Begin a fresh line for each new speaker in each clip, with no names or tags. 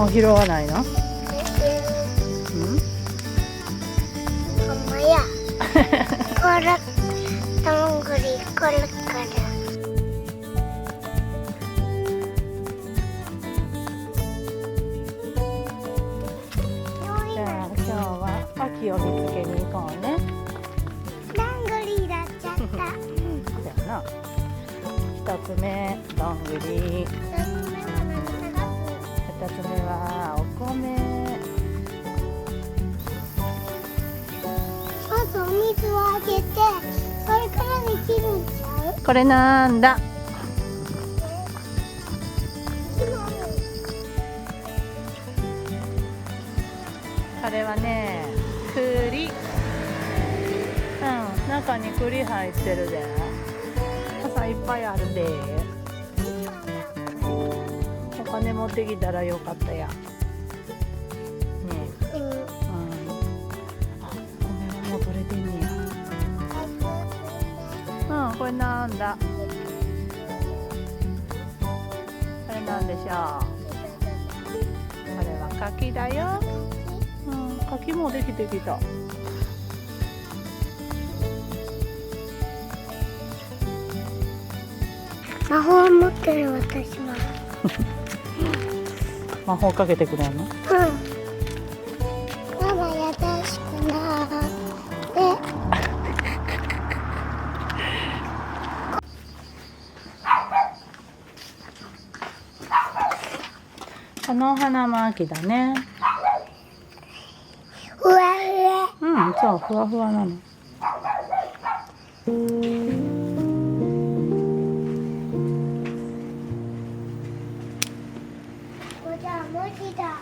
もう拾わないの？うん？
ほんまや。これどんぐりこれから。
じゃあ今日は秋を見つけに行こうね。
どんぐりだっちゃった。
じゃあな。一つ目どんぐり。二つ目はお米。
まずお水をあげて、それからできるんちゃう？
これなんだ？これはね、栗。中に栗入ってるで。朝いっぱいあるで。お金持ってきたらよかったや。ねえ。あ、米はもう取れてんねや。これなんだ？これなんでしょう？これは柿だよ。柿もできてきた。
魔法を持ってる私は。
魔法かけてくれんの？
ママ優しくなって。
この花も秋だね。
ふわふわ。
そう、ふわふわなの。
じゃあ文字だ。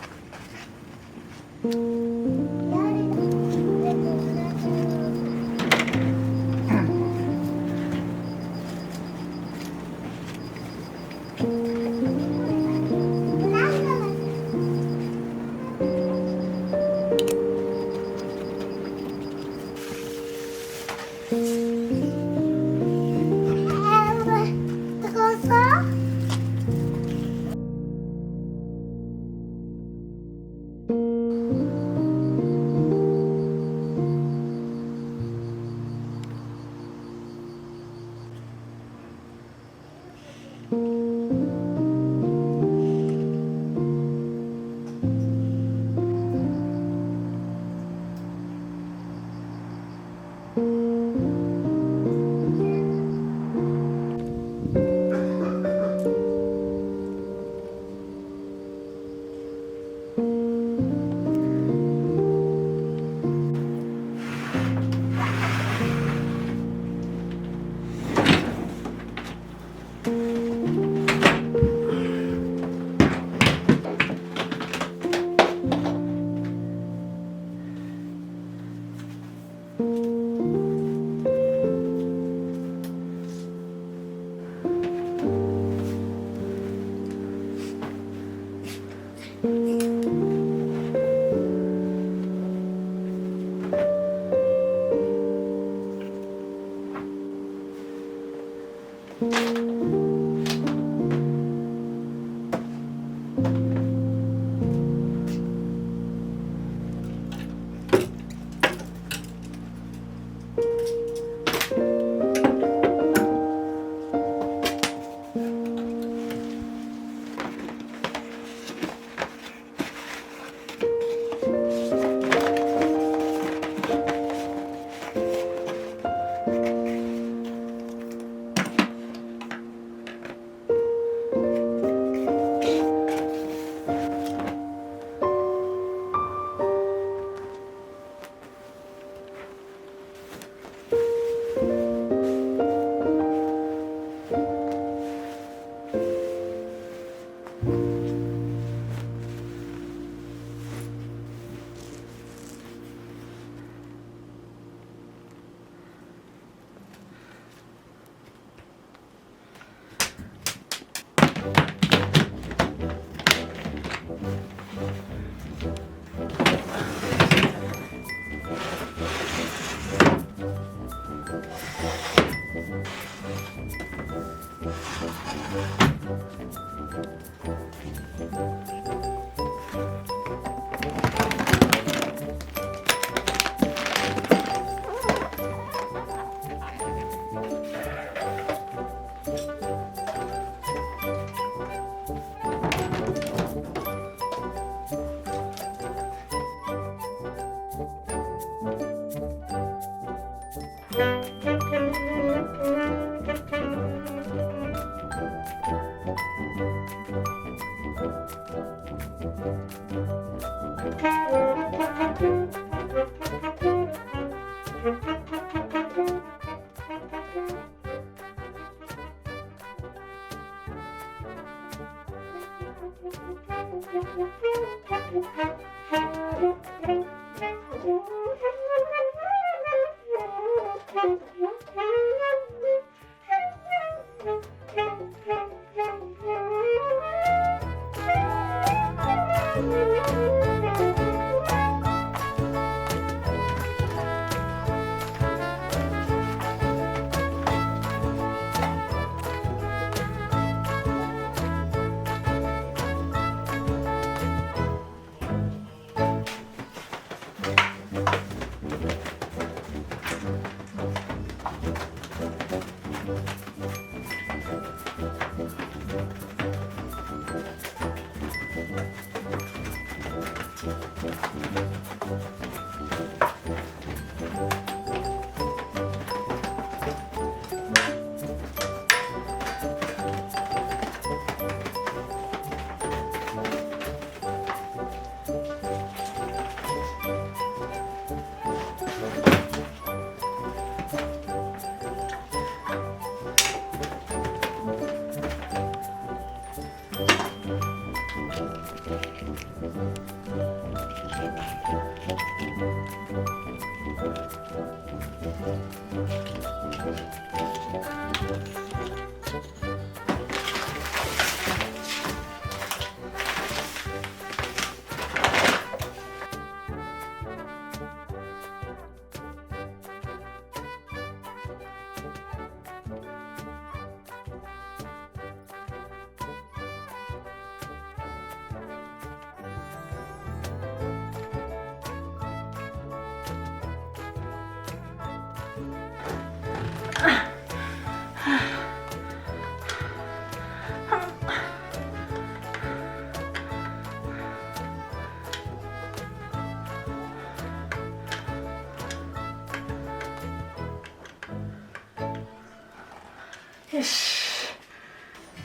よし。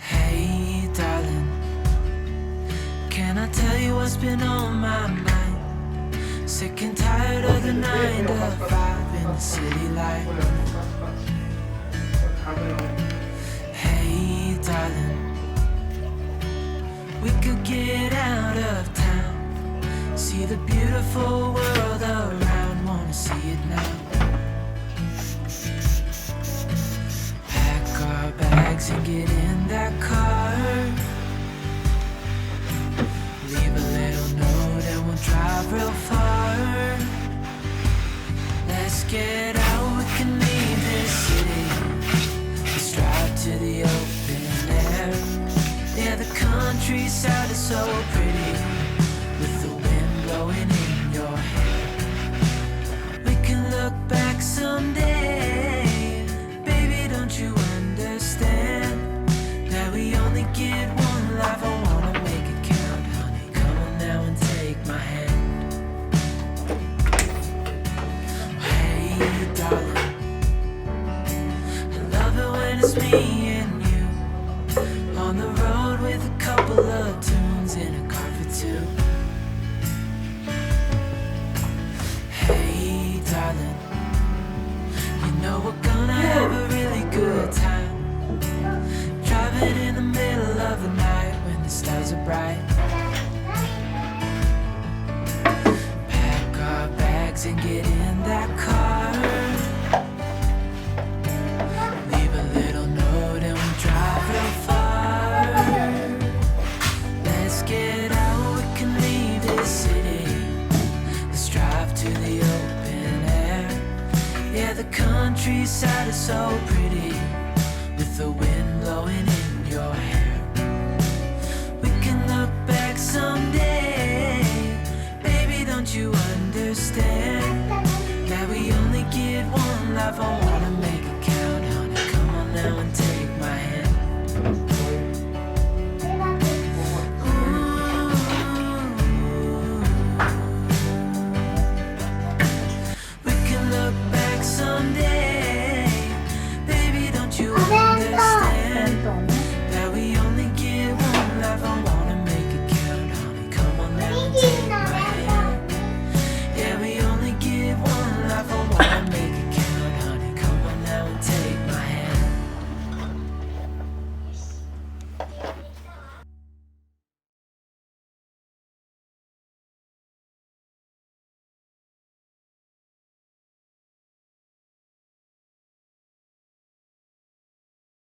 Hey darling, can I tell you what's been on my mind? Sick and tired of the 9 to 5 in the city life. Hey darling, we could get out of town, see the beautiful world around, wanna see it now. Pack our bags and get in that car, leave a little note and we'll drive real far. Let's get out, we can leave this city, let's drive to the open air. Yeah, the countryside is so pretty, with the wind blowing in your hair. We can look back someday, baby, don't you understand that we only get one life? I wanna make it count, honey, come on now and take my hand. Hey darling, I love it when it's me and you, on the road with a couple of tunes in a car for two. Hey darling, you know we're gonna have a really good time, driving in the middle of the night when the stars are bright. Pack our bags and get in that car, leave a little note and we'll drive real far. Let's get out, we can leave this city, let's drive to the open air. Yeah, the countryside is so pretty,